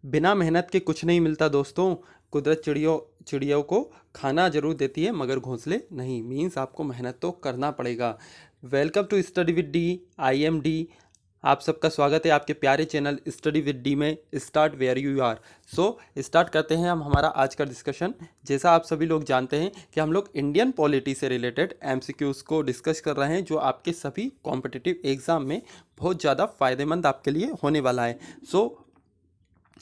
बिना मेहनत के कुछ नहीं मिलता दोस्तों। कुदरत चिड़ियों को खाना जरूर देती है मगर घोंसले नहीं। मीन्स आपको मेहनत तो करना पड़ेगा। Welcome to study with D. I am D. आप सबका स्वागत है आपके प्यारे चैनल स्टडी विद डी में। Start where you are. So start करते हैं हम हमारा आज का डिस्कशन। जैसा आप सभी लोग जानते हैं कि हम लोग इंडियन पॉलिटी से रिलेटेड एमसीक्यूज़ को डिस्कस कर रहे हैं, जो आपके सभी कॉम्पिटिटिव एग्ज़ाम में बहुत ज़्यादा फ़ायदेमंद आपके लिए होने वाला है। सो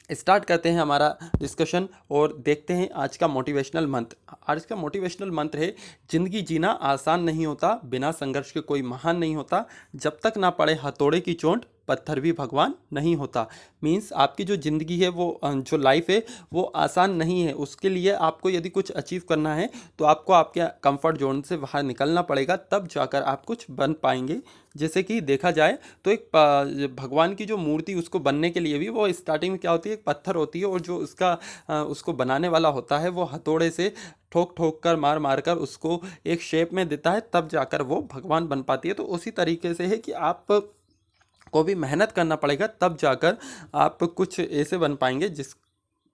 स्टार्ट करते हैं हमारा डिस्कशन और देखते हैं आज का मोटिवेशनल मंत्र। आज का मोटिवेशनल मंत्र है, जिंदगी जीना आसान नहीं होता, बिना संघर्ष के कोई महान नहीं होता, जब तक ना पड़े हथौड़े की चोट पत्थर भी भगवान नहीं होता। मीन्स आपकी जो ज़िंदगी है वो जो लाइफ है वो आसान नहीं है। उसके लिए आपको यदि कुछ अचीव करना है तो आपको आपके कंफर्ट जोन से बाहर निकलना पड़ेगा, तब जाकर आप कुछ बन पाएंगे। जैसे कि देखा जाए तो एक भगवान की जो मूर्ति उसको बनने के लिए भी वो स्टार्टिंग में क्या होती है, एक पत्थर होती है और जो उसको बनाने वाला होता है वो हथौड़े से ठोक ठोक कर मार मार कर उसको एक शेप में देता है, तब जाकर वो भगवान बन पाती है। तो उसी तरीके से है कि आप को भी मेहनत करना पड़ेगा, तब जाकर आप कुछ ऐसे बन पाएंगे जिस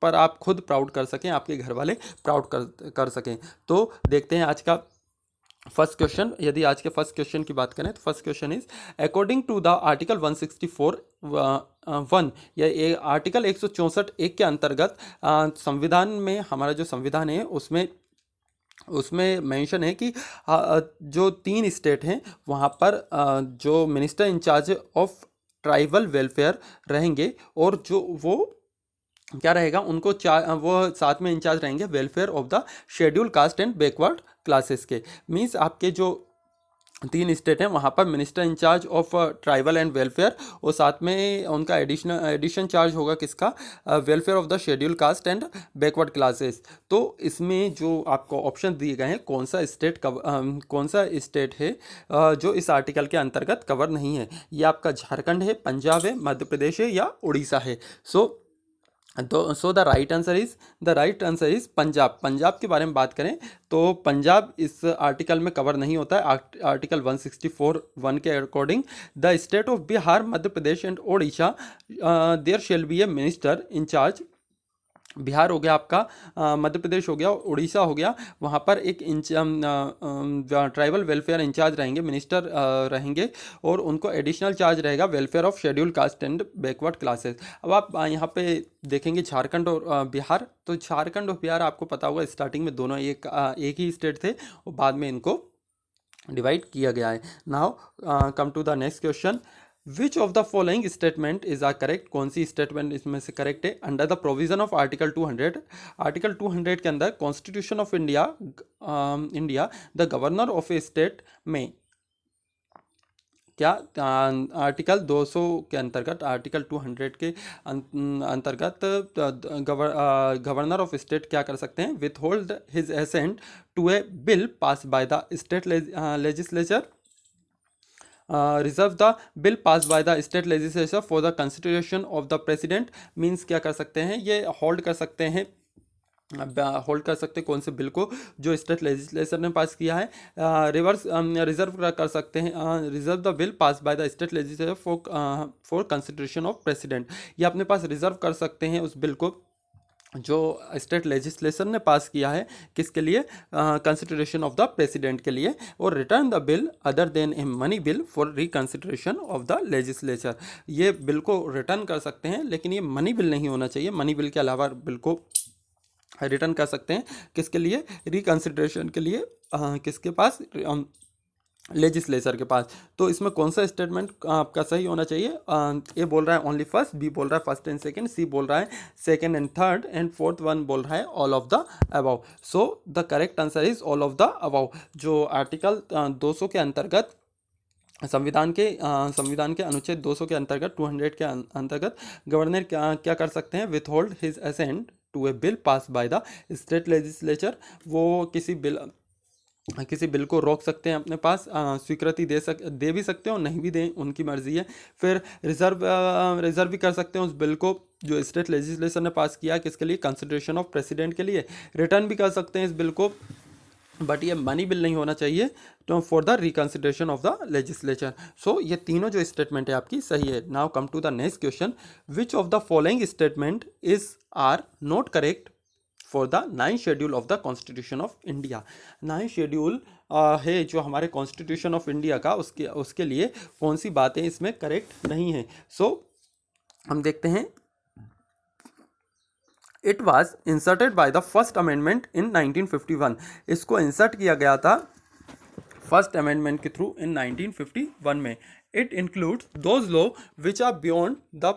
पर आप खुद प्राउड कर सकें, आपके घर वाले प्राउड कर सकें। तो देखते हैं आज का फर्स्ट क्वेश्चन। यदि आज के फर्स्ट क्वेश्चन की बात करें तो first question is, according to the article 164 या आर्टिकल 164 एक के अंतर्गत संविधान में, हमारा जो संविधान है उसमें उसमें मेंशन है कि जो 3 स्टेट हैं वहाँ पर जो minister incharge of tribal welfare रहेंगे, और जो वो क्या रहेगा, उनको वो साथ में इंचार्ज रहेंगे welfare of the schedule caste and backward classes के। मीन्स आपके जो 3 स्टेट हैं वहाँ पर minister incharge of tribal and welfare, और साथ में उनका एडिशन चार्ज होगा किसका, welfare of the schedule caste and backward classes. तो इसमें जो आपको ऑप्शन दिए गए हैं, कौन सा स्टेट है जो इस आर्टिकल के अंतर्गत कवर नहीं है, ये आपका झारखंड है, पंजाब है, मध्य प्रदेश है या उड़ीसा है। सो the right answer is Punjab. Punjab के बारे में बात करें तो पंजाब इस आर्टिकल में कवर नहीं होता है। आर्टिकल 164(1) के according, the state of Bihar, Madhya Pradesh and Odisha, there shall be a minister incharge. Bihar हो गया आपका, मध्य प्रदेश हो गया, उड़ीसा हो गया, वहाँ पर एक ट्राइबल वेलफेयर इंचार्ज रहेंगे, मिनिस्टर रहेंगे, और उनको एडिशनल चार्ज रहेगा welfare of schedule caste and backward classes. अब आप यहाँ पे देखेंगे झारखंड और बिहार, तो झारखंड और बिहार आपको पता होगा स्टार्टिंग में दोनों एक ही स्टेट थे और बाद में इनको डिवाइड किया गया है। Now come to the next question, which of the following statement is are correct. कौन सी स्टेटमेंट इसमें से करेक्ट है। Under the provision of article 200, article 200 के अंदर constitution of India the governor of a state में क्या, आर्टिकल 200 के अंतर्गत, आर्टिकल 200 के अंतर्गत गवर्नर ऑफ स्टेट क्या कर सकते हैं, withhold his assent to a bill pass by the state legislature, reserve the bill pass by the state legislature for the consideration of the president. Means क्या कर सकते हैं, ये होल्ड कर सकते हैं, होल्ड कर सकते हैं कौन से बिल को जो स्टेट लेजिस्लेचर ने पास किया है। रिजर्व कर सकते हैं, reserve the bill pass by the state legislature for consideration of president. ये अपने पास रिजर्व कर सकते हैं उस बिल को जो स्टेट लेजिस्लेशन ने पास किया है, किसके लिए, कंसिडरेशन ऑफ द प्रेसिडेंट के लिए, और return the bill other than a money bill for reconsideration of the legislature. ये बिल को रिटर्न कर सकते हैं, लेकिन ये मनी बिल नहीं होना चाहिए। मनी बिल के अलावा बिल को रिटर्न कर सकते हैं, किसके लिए, रिकंसिडरेशन के लिए, किसके पास, लेजिस्लेचर के पास। तो इसमें कौन सा स्टेटमेंट आपका सही होना चाहिए। ए बोल रहा है ओनली फर्स्ट, बी बोल रहा है फर्स्ट एंड सेकंड, सी बोल रहा है second and third, and fourth one बोल रहा है all of the above. So the correct answer is all of the above. जो आर्टिकल 200 के अंतर्गत, संविधान के अनुच्छेद 200 के अंतर्गत, 200 के अंतर्गत गवर्नर क्या कर सकते हैं, withhold his assent to a bill pass by the state legislature. वो किसी बिल को रोक सकते हैं, अपने पास स्वीकृति दे भी सकते हैं और नहीं भी दें, उनकी मर्जी है। फिर रिजर्व भी कर सकते हैं उस बिल को जो स्टेट लेजिस्लेशन ने पास किया, किसके लिए, कंसिडरेशन ऑफ प्रेसिडेंट के लिए। रिटर्न भी कर सकते हैं इस बिल को बट ये मनी बिल नहीं होना चाहिए तो for the reconsideration of the legislature. So ये तीनों जो स्टेटमेंट है आपकी सही है। Now come to the next question, which of the following statement is are not correct for the 9th schedule of the constitution of India. 9th schedule है जो हमारे कॉन्स्टिट्यूशन ऑफ इंडिया का, उसके लिए कौन सी बातें इसमें करेक्ट नहीं है। सो हम देखते हैं, it was inserted by the first amendment in 1951। इसको इंसर्ट किया गया था फर्स्ट अमेंडमेंट के थ्रू इन 1951 में। It includes those law which are beyond the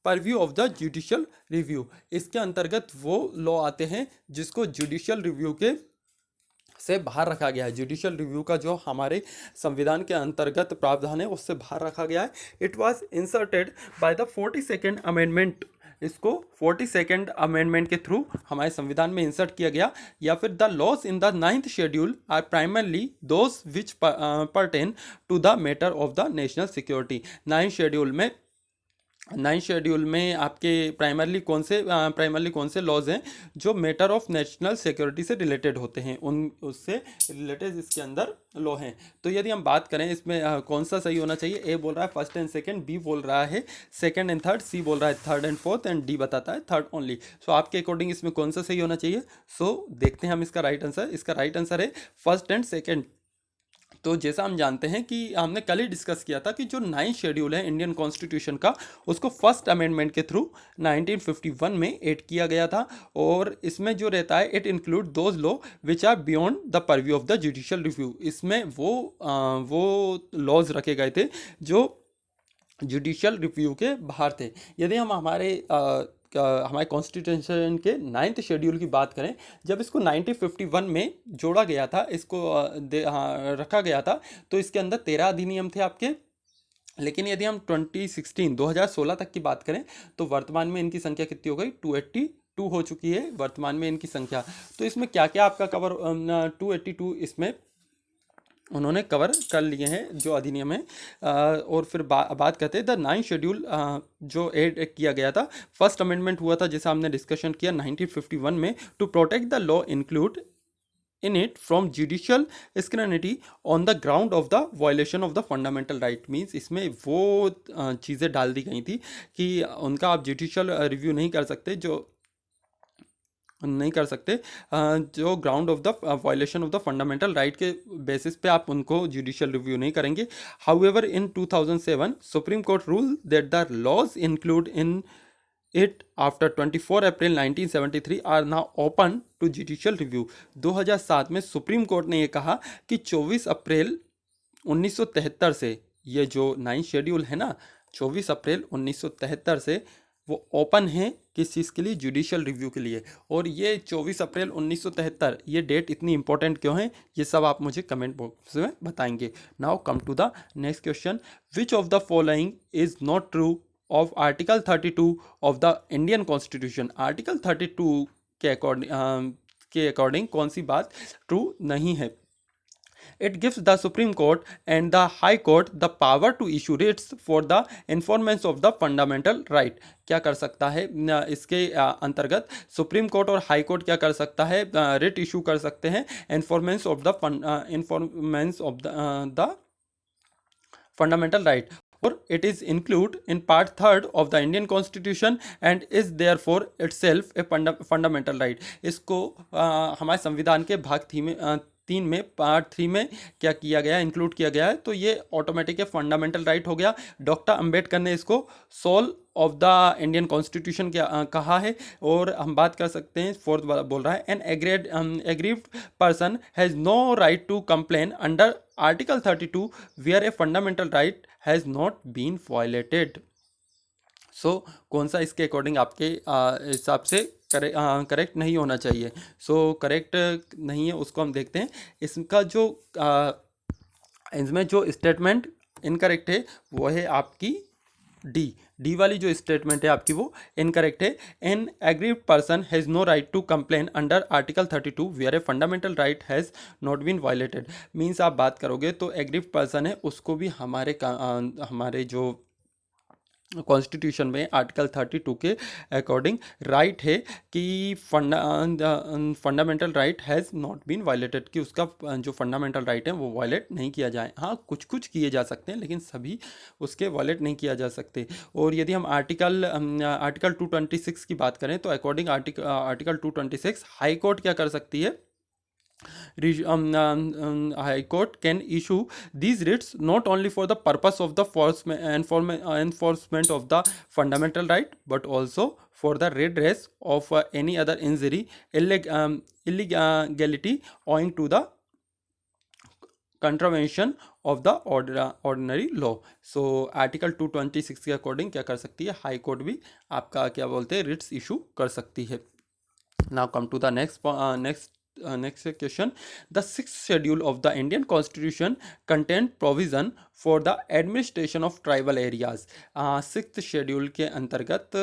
purview of the judicial review. इसके अंतर्गत वो लॉ आते हैं जिसको जुडिशियल रिव्यू के से बाहर रखा गया है। जुडिशियल रिव्यू का जो हमारे संविधान के अंतर्गत प्रावधान है उससे बाहर रखा गया है। It was inserted by the 42nd amendment. इसको 42nd अमेंडमेंट के थ्रू हमारे संविधान में इंसर्ट किया गया। या फिर the laws in the 9th schedule are primarily those which pertain to the matter of the national security. 9th schedule में आपके प्राइमरली कौन से लॉज हैं जो मैटर ऑफ नेशनल सिक्योरिटी से रिलेटेड होते हैं, उससे रिलेटेड इसके अंदर लॉ हैं। तो यदि हम बात करें इसमें कौन सा सही होना चाहिए, ए बोल रहा है फर्स्ट एंड सेकंड, बी बोल रहा है सेकंड एंड थर्ड, सी बोल रहा है third and fourth, and D बताता है थर्ड ओनली। सो आपके अकॉर्डिंग इसमें कौन सा सही होना चाहिए। सो देखते हैं हम इसका राइट आंसर। इसका राइट आंसर है फर्स्ट एंड सेकेंड। तो जैसा हम जानते हैं कि हमने कल ही डिस्कस किया था कि जो 9th शेड्यूल है इंडियन कॉन्स्टिट्यूशन का, उसको फर्स्ट अमेंडमेंट के थ्रू 1951 में ऐड किया गया था। और इसमें जो रहता है, it include those law which are beyond the purview of the judicial review. इसमें वो लॉज रखे गए थे जो जुडिशियल रिव्यू के बाहर थे। यदि हम हमारे कॉन्स्टिट्यूशन के 9th शेड्यूल की बात करें, जब इसको 1951 में जोड़ा गया था, इसको रखा गया था, तो इसके अंदर 13 अधिनियम थे आपके। लेकिन यदि हम 2016 तक की बात करें तो वर्तमान में इनकी संख्या कितनी हो गई, 282 हो चुकी है वर्तमान में इनकी संख्या। तो इसमें क्या क्या आपका कवर 282 इसमें उन्होंने कवर कर लिए हैं जो अधिनियम है। और फिर बात करते हैं द 9th शेड्यूल जो ऐड किया गया था, फर्स्ट अमेंडमेंट हुआ था जैसा हमने डिस्कशन किया 1951 में, to protect the law include in it from judicial scrutiny on the ground of the violation of the fundamental right। Means इसमें वो चीज़ें डाल दी गई थी कि उनका आप जुडिशियल रिव्यू नहीं कर सकते, जो ground of the violation of the fundamental right के बेसिस पे आप उनको जुडिशियल रिव्यू नहीं करेंगे। However in 2007 supreme court rule that the laws include in it after 24 April 1973 are now open to judicial review. 2007 में सुप्रीम कोर्ट ने ये कहा कि 24 अप्रैल 1973 से ये जो 9th शेड्यूल है ना, 24 अप्रैल 1973 से वो ओपन है किस चीज़ के लिए, जुडिशियल रिव्यू के लिए। और ये 24 अप्रैल 1973 ये डेट इतनी इंपॉर्टेंट क्यों है, ये सब आप मुझे कमेंट बॉक्स में बताएंगे। Now come to the next question, which of the following is not true of article 32 of the Indian constitution. Article 32 के अकॉर्डिंग कौन सी बात ट्रू नहीं है। It gives the Supreme Court and the High Court the power to issue writs for the enforcement of the fundamental right। क्या कर सकता है इसके अंतर्गत सुप्रीम कोर्ट और हाई कोर्ट क्या कर सकता है, रिट इशू कर सकते हैं enforcement of the fundamental right. और it is include in part 3rd of the Indian constitution and is therefore itself a fundamental right. इसको हमारे संविधान के भाग 3 में पार्ट 3 में क्या किया गया, इंक्लूड किया गया है। तो ये ऑटोमेटिक फंडामेंटल राइट हो गया। डॉक्टर अंबेडकर ने इसको soul of the Indian constitution कहा है। और हम बात कर सकते हैं, फोर्थ बोल रहा है, an aggrieved person has no right to complain under article 32 where a fundamental right has not been violated. So कौन सा इसके अकॉर्डिंग आपके हिसाब से करेक्ट नहीं होना चाहिए। सो करेक्ट नहीं है उसको हम देखते हैं। इसका जो इसमें जो स्टेटमेंट इनकरेक्ट है वो है आपकी डी वाली जो स्टेटमेंट है आपकी वो इनकरेक्ट है। An aggrieved person has no right to complain under article 32 where a fundamental right has not been violated. Means आप बात करोगे तो एग्रीव्ड पर्सन है उसको भी हमारे जो कॉन्स्टिट्यूशन में आर्टिकल 32 के अकॉर्डिंग राइट है कि fundamental right has not been violated, कि उसका जो फंडामेंटल राइट है वो वायलेट नहीं किया जाए। हाँ, कुछ कुछ किए जा सकते हैं लेकिन सभी उसके वायलेट नहीं किया जा सकते। और यदि हम आर्टिकल 226 की बात करें तो अकॉर्डिंग आर्टिकल 226 हाई कोर्ट क्या कर सकती है, High Court can issue these writs not only for the purpose of the enforcement of the fundamental right, but also for the redress of any other injury, illegality owing to the contravention of the ordinary law. So article 226 के according क्या कर सकती है, high court भी आपका क्या बोलते हैं रिट्स इशू कर सकती है। Now come to the next question. The sixth schedule of the Indian Constitution contains provision for the administration of tribal areas. Sixth schedule के अंतर्गत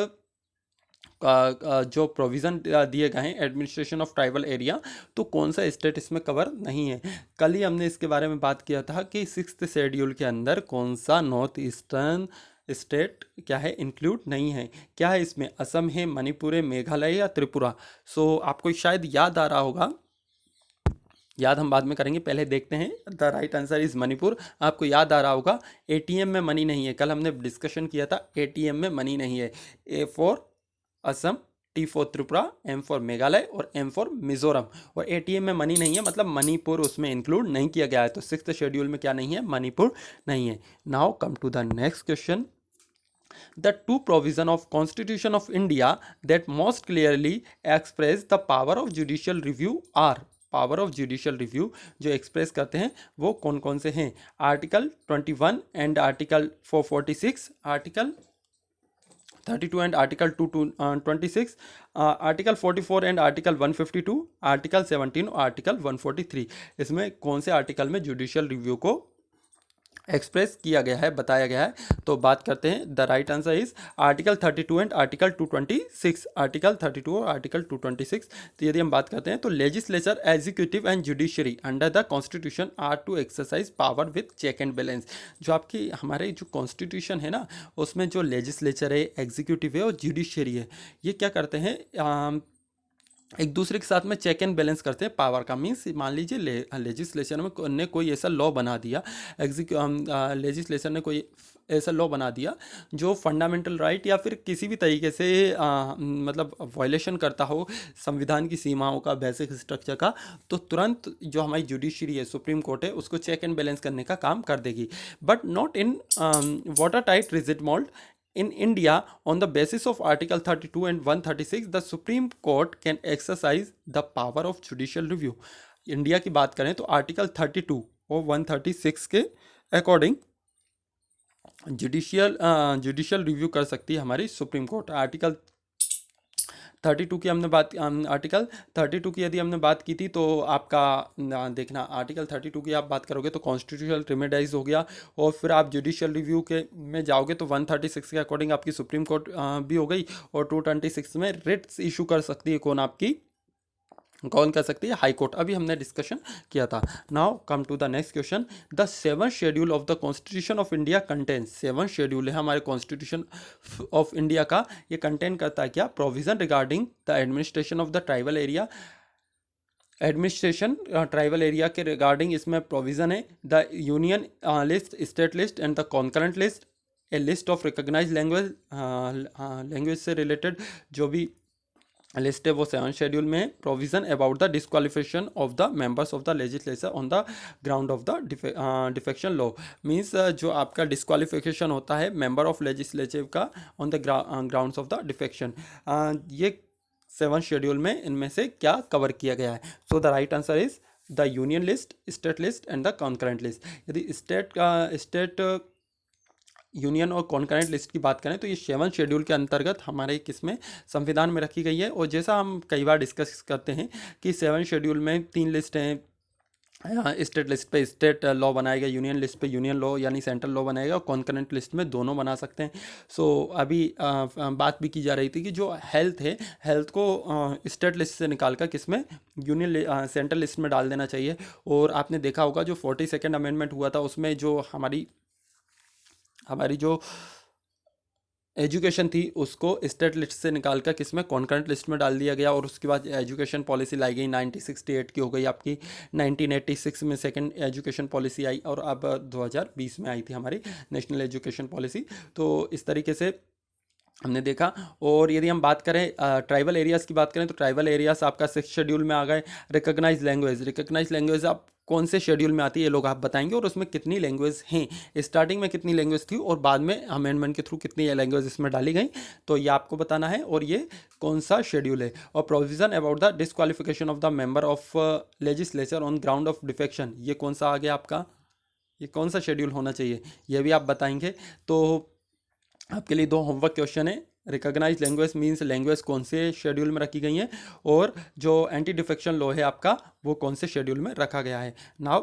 जो प्रोविज़न दिए गए हैं एडमिनिस्ट्रेशन ऑफ ट्राइबल एरिया, तो कौन सा स्टेट इसमें कवर नहीं है। कल ही हमने इसके बारे में बात किया था कि सिक्स्थ शेड्यूल के अंदर कौन सा नॉर्थ ईस्टर्न स्टेट क्या है इंक्लूड नहीं है। क्या है इसमें, असम है, मणिपुर है, मेघालय या त्रिपुरा। सो आपको शायद याद आ रहा होगा, याद हम बाद में करेंगे, पहले देखते हैं। The right answer is Manipur. आपको याद आ रहा होगा एटीएम में मनी नहीं है, कल हमने डिस्कशन किया था एटीएम में मनी नहीं है। A for Assam, T for Tripura, M for Meghalaya और एम फॉर मिजोरम। और एटीएम में मनी नहीं है मतलब मणिपुर उसमें इंक्लूड नहीं किया गया है। तो सिक्स्थ शेड्यूल में क्या नहीं है, मणिपुर नहीं है। Now come to the next question. The two provision of Constitution of India that most clearly express the power of judicial review are, power of judicial review जो एक्सप्रेस करते हैं वो कौन कौन से हैं। Article 21 and article 446, article 32 and article 226, article 44 and article 152, article 17 और article 143। इसमें कौन से आर्टिकल में जुडिशियल रिव्यू को एक्सप्रेस किया गया है, बताया गया है। तो बात करते हैं, the right answer is article 32 and article 226, article 32 और आर्टिकल 226। तो यदि हम बात करते हैं तो legislature, executive and judiciary under the constitution are to exercise power with check and balance. जो आपकी हमारे जो कॉन्स्टिट्यूशन है ना, उसमें जो लेजिस्लेचर है, एग्जीक्यूटिव है और जुडिशरी है, ये क्या करते हैं, एक दूसरे के साथ में चेक एंड बैलेंस करते हैं पावर का। मीन्स मान लीजिए लेजिस्लेशन में ने कोई ऐसा लॉ बना दिया, लेजिस्लेशन ने कोई ऐसा लॉ बना दिया जो फंडामेंटल राइट या फिर किसी भी तरीके से मतलब वायलेशन करता हो संविधान की सीमाओं का, बेसिक स्ट्रक्चर का, तो तुरंत जो हमारी जुडिशरी है, सुप्रीम कोर्ट है, उसको चेक एंड बैलेंस करने का काम कर देगी। But not in water tight rigid mould. In India, on the basis of Article 32 and 136, the Supreme Court can exercise the power of judicial review. India की बात करें तो आर्टिकल 32 और 136 के अकॉर्डिंग जुडिशियल रिव्यू कर सकती है हमारी सुप्रीम कोर्ट। आर्टिकल 32 की हमने बात, आर्टिकल 32 की यदि हमने बात की थी तो आपका देखना, आर्टिकल 32 की आप बात करोगे तो कॉन्स्टिट्यूशनल रेमेडाइज हो गया, और फिर आप जुडिशियल रिव्यू के में जाओगे तो 136 के अकॉर्डिंग आपकी सुप्रीम कोर्ट भी हो गई, और 226 में रिट्स इशू कर सकती है कौन कर सकती है, हाई कोर्ट। अभी हमने डिस्कशन किया था। Now come to the next question. The seventh schedule of the constitution of India contains, seventh schedule है हमारे कॉन्स्टिट्यूशन ऑफ इंडिया का, ये कंटेन करता है क्या, provision regarding the administration of the tribal area. Administration tribal area के regarding इसमें provision है। The union list, state list and the concurrent list, a list of recognized language से related जो भी लिस्ट है वो सेवन शेड्यूल में। Provision about the disqualification of the members of the legislature on the ground of the defection law. Means जो आपका disqualification होता है मेंबर ऑफ लेजिस्लेचर का on the grounds of the defection, ये seven schedule में इनमें से क्या कवर किया गया है। सो the right answer is the union list, state list and the concurrent list. यदि स्टेट यूनियन और कॉन्करेंट लिस्ट की बात करें तो ये सेवन शेड्यूल के अंतर्गत हमारे किसमें, संविधान में रखी गई है। और जैसा हम कई बार डिस्कस करते हैं कि सेवन शेड्यूल में 3 लिस्ट हैं, स्टेट लिस्ट पे स्टेट लॉ बनाएगा, यूनियन लिस्ट पे यूनियन लॉ यानी सेंट्रल लॉ बनाएगा, और कॉन्करेंट लिस्ट में दोनों बना सकते हैं। सो अभी बात भी की जा रही थी कि जो हेल्थ है, हेल्थ को स्टेट लिस्ट से निकाल कर किस में, यूनियन सेंट्रल लिस्ट में डाल देना चाहिए। और आपने देखा होगा जो 42nd अमेंडमेंट हुआ था उसमें जो हमारी जो एजुकेशन थी उसको स्टेट लिस्ट से निकाल कर किस में कॉन्करेंट लिस्ट में डाल दिया गया, और उसके बाद एजुकेशन पॉलिसी लाई गई 1968 की हो गई आपकी, 1986 में सेकंड एजुकेशन पॉलिसी आई, और अब 2020 में आई थी हमारी नेशनल एजुकेशन पॉलिसी। तो इस तरीके से हमने देखा। और यदि हम बात करें ट्राइबल एरियाज़ की बात करें तो ट्राइबल एरियाज़ आपका 6 शेड्यूल में आ गए। रिकग्नाइज लैंग्वेज आप कौन से शेड्यूल में आती है ये लोग आप बताएंगे, और उसमें कितनी लैंग्वेज हैं, स्टार्टिंग में कितनी लैंग्वेज थी और बाद में अमेंडमेंट के थ्रू कितनी लैंग्वेज इसमें डाली गई, तो ये आपको बताना है, और ये कौन सा शेड्यूल है। और provision about the disqualification of the member of legislature on ground of defection, ये कौन सा आ गया आपका, ये कौन सा शेड्यूल होना चाहिए, ये भी आप बताएंगे। तो आपके लिए 2 होमवर्क क्वेश्चन है। रिकॉग्नाइज लैंग्वेज मींस लैंग्वेज कौन से शेड्यूल में रखी गई है, और जो एंटी डिफेक्शन लॉ है आपका वो कौन से शेड्यूल में रखा गया है। नाउ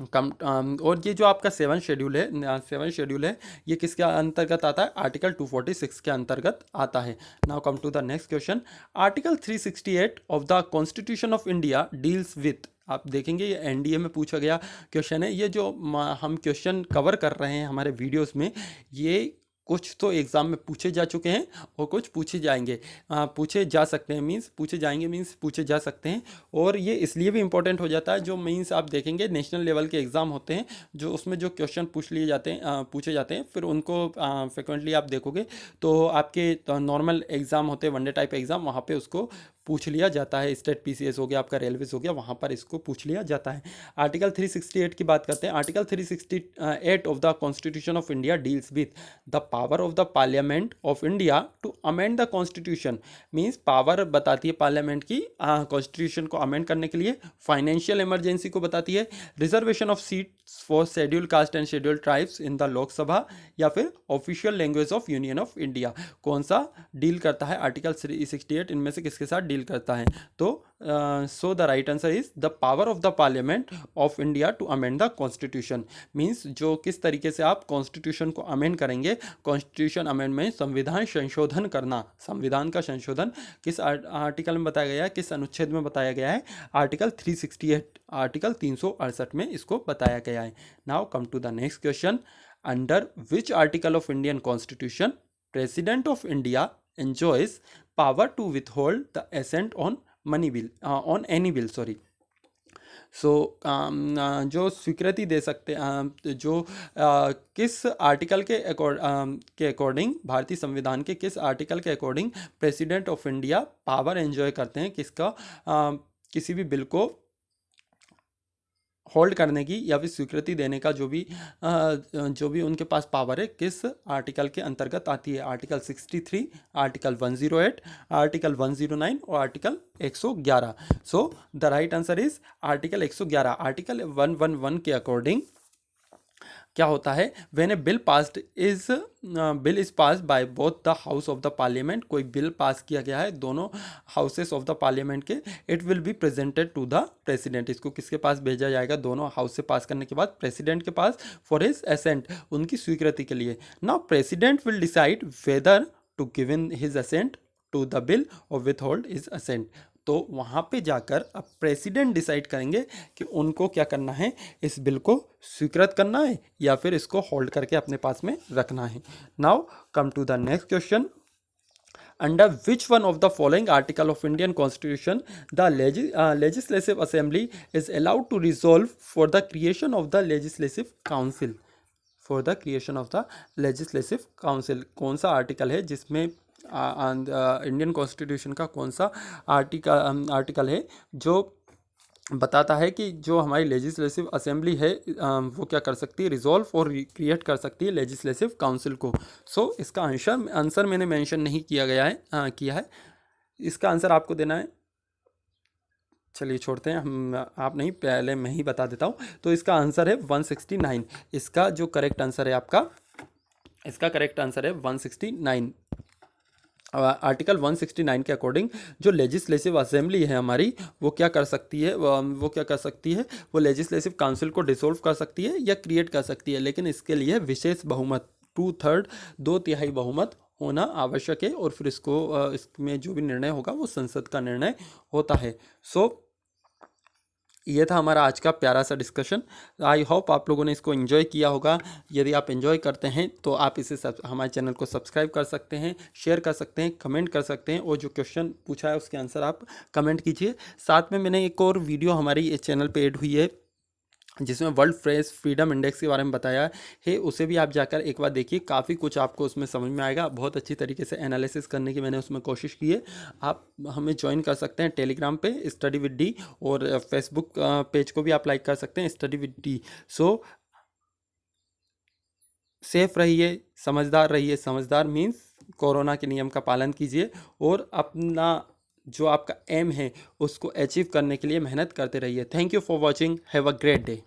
कम और ये जो आपका 7 शेड्यूल है ये किसके अंतर्गत आता है, आर्टिकल 246 के अंतर्गत आता है। Now come to the next question. Article 368 of the constitution of India deals with, आप देखेंगे ये एनडीए में पूछा गया क्वेश्चन है। ये जो हम क्वेश्चन कवर कर रहे हैं हमारे वीडियोस में, ये कुछ तो एग्ज़ाम में पूछे जा चुके हैं और कुछ पूछे जाएंगे, पूछे जा सकते हैं, मींस पूछे जाएंगे मींस पूछे जा सकते हैं। और ये इसलिए भी इंपॉर्टेंट हो जाता है, जो मींस आप देखेंगे नेशनल लेवल के एग्ज़ाम होते हैं जो उसमें जो क्वेश्चन पूछे जाते हैं फिर उनको फ्रिक्वेंटली आप देखोगे तो आपके नॉर्मल एग्ज़ाम होते हैं, वनडे टाइप एग्ज़ाम, वहाँ पे उसको पूछ लिया जाता है। स्टेट पीसीएस हो गया आपका, रेलवेज हो गया, वहाँ पर इसको पूछ लिया जाता है। आर्टिकल 368 की बात करते हैं। Article 368 of the constitution of India deals with the power of the parliament of India to amend the constitution, means power बताती है पार्लियामेंट की कॉन्स्टिट्यूशन को अमेंड करने के लिए। फाइनेंशियल इमरजेंसी को बताती है। Reservation of seats for schedule caste and schedule tribes in the Lok Sabha, या फिर official language of union of India, कौन सा डील करता है आर्टिकल 368, इनमें से किसके साथ डील करता है। तो so the right answer is the power of the parliament of India to amend the constitution, means जो किस तरीके से आप कॉन्स्टिट्यूशन को अमेंड करेंगे। कॉन्स्टिट्यूशन अमेंडमेंट संविधान संशोधन करना, संविधान का संशोधन किस आर्टिकल में बताया गया है, किस अनुच्छेद में बताया गया है, आर्टिकल 368, आर्टिकल 368 में इसको बताया गया है। Now come to the next question. Under which article of Indian constitution president of India enjoys power to withhold the assent on money bill on any bill, sorry। सो जो स्वीकृति दे सकते जो किस आर्टिकल के अकॉर्डिंग, भारतीय संविधान के किस आर्टिकल के according president of India power enjoy करते हैं, किसका किसी भी बिल को होल्ड करने की या फिर स्वीकृति देने का जो भी उनके पास पावर है, किस आर्टिकल के अंतर्गत आती है। आर्टिकल 63, आर्टिकल 108, आर्टिकल 109 और article 111। So the right answer is article 111। Article 111 के अकॉर्डिंग क्या होता है, when a bill is passed by both the house of the parliament, कोई बिल पास किया गया है दोनों हाउसेस ऑफ द पार्लियामेंट के, it will be presented to the president, इसको किसके पास भेजा जाएगा, दोनों हाउस से पास करने के बाद प्रेसिडेंट के पास, फॉर हिज असेंट, उनकी स्वीकृति के लिए। Now president will decide whether to give in his assent to the bill और विथ होल्ड हिज असेंट। तो वहाँ पे जाकर अब प्रेसिडेंट डिसाइड करेंगे कि उनको क्या करना है, इस बिल को स्वीकृत करना है या फिर इसको होल्ड करके अपने पास में रखना है। Now come to the next question. Under which one of the following article of Indian constitution the legislative assembly is allowed to resolve for the creation of the legislative council, for the creation of the legislative council, कौन सा article है जिसमें Indian constitution का कौन सा article है जो बताता है कि जो हमारी लेजिस्लेटिव असेंबली है वो क्या कर सकती है, रिजॉल्व और क्रिएट कर सकती है लेजिस्लेटिव काउंसिल को। सो इसका आंसर मैंने मेंशन नहीं किया है, इसका आंसर आपको देना है। चलिए छोड़ते हैं, आप नहीं, पहले मैं ही बता देता हूँ। तो इसका आंसर है 169। इसका जो करेक्ट आंसर है आपका, इसका करेक्ट आंसर है 169। आर्टिकल 169 के अकॉर्डिंग जो लेजिस्लेटिव असेंबली है हमारी, वो क्या कर सकती है, वो लेजिस्लेटिव काउंसिल को डिसोल्व कर सकती है या क्रिएट कर सकती है, लेकिन इसके लिए विशेष बहुमत 2/3 2/3 बहुमत होना आवश्यक है, और फिर इसमें जो भी निर्णय होगा वो संसद का निर्णय होता है। सो ये था हमारा आज का प्यारा सा डिस्कशन। आई होप आप लोगों ने इसको एंजॉय किया होगा। यदि आप एंजॉय करते हैं तो आप इसे हमारे चैनल को सब्सक्राइब कर सकते हैं, शेयर कर सकते हैं, कमेंट कर सकते हैं, और जो क्वेश्चन पूछा है उसके आंसर आप कमेंट कीजिए। साथ में मैंने एक और वीडियो हमारी इस चैनल पे ऐड हुई है जिसमें वर्ल्ड प्रेस फ्रीडम इंडेक्स के बारे में बताया है, उसे भी आप जाकर एक बार देखिए। काफ़ी कुछ आपको उसमें समझ में आएगा। बहुत अच्छी तरीके से एनालिसिस करने की मैंने उसमें कोशिश की है। आप हमें ज्वाइन कर सकते हैं टेलीग्राम पे स्टडी विद डी, और फेसबुक पेज को भी आप लाइक कर सकते हैं study with D. So safe रहिए, समझदार रहिए। समझदार मीन्स कोरोना के नियम का पालन कीजिए, और अपना जो आपका एम है उसको अचीव करने के लिए मेहनत करते रहिए। Thank you for watching. Have a great day.